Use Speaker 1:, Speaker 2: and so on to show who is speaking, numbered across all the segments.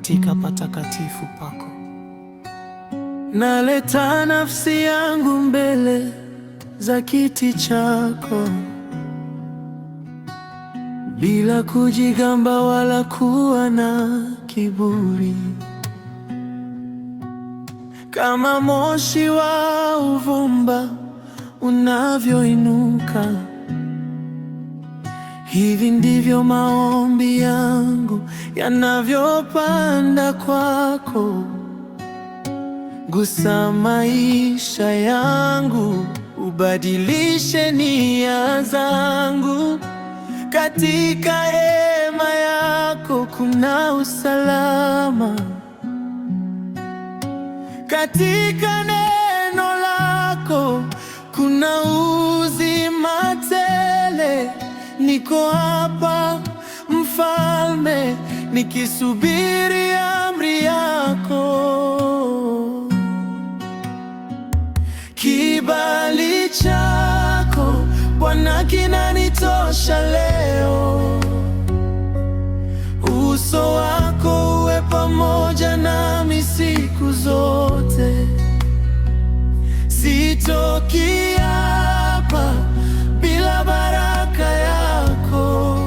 Speaker 1: katika patakatifu pako. Naleta nafsi yangu mbele za kiti chako, bila kujigamba wala kuwa na kiburi. Kama moshi wa uvumba unavyoinuka, hivi ndivyo maombi yangu yanavyopanda kwako. Gusa maisha yangu, ubadilishe nia zangu. Katika hema yako kuna usalama, katika neno lako kuna uzima tele. Niko hapa Mfalme, nikisubiri amri yako. Kibali chako Bwana kinanitosha leo. Uso wako uwe pamoja nami siku zote. Sitoki hapa bila baraka yako.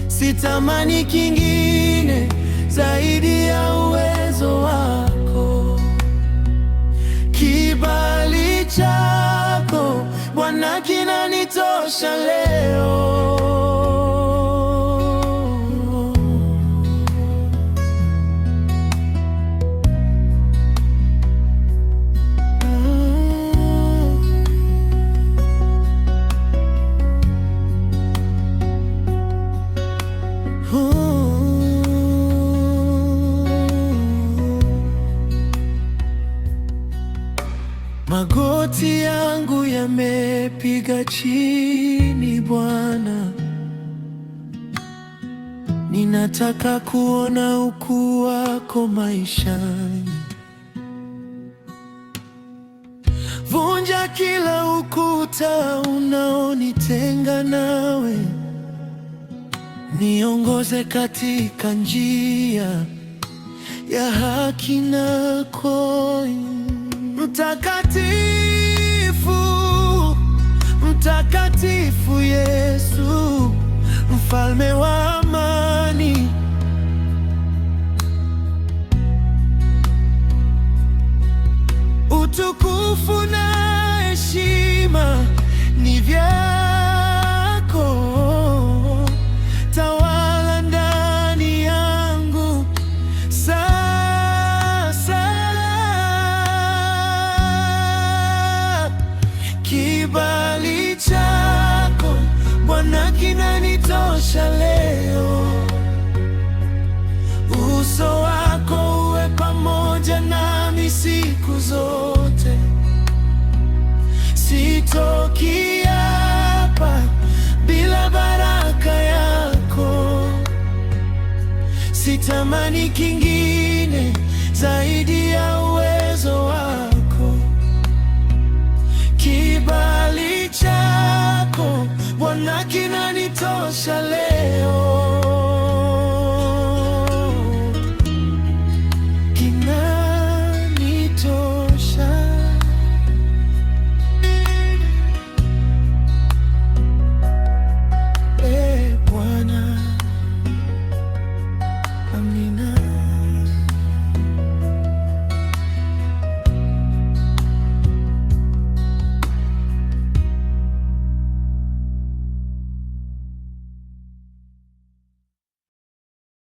Speaker 1: Sitamani kingine zaidi ya uwezo wako. Kibali chako Bwana kinanitosha leo. Magoti yangu yamepiga chini Bwana, ninataka kuona ukuu wako maishani. Vunja kila ukuta unaonitenga nawe, niongoze katika njia ya haki na kweli. Mtakatifu, mtakatifu Yesu, mfalme wa amani. Utukufu na heshima ni vyako. Tawala ndani yangu sasa. Kibali chako Bwana kinanitosha leo. Uso wako uwe pamoja nami siku zote. Sitoki hapa bila baraka yako. Sitamani kingine zaidi ya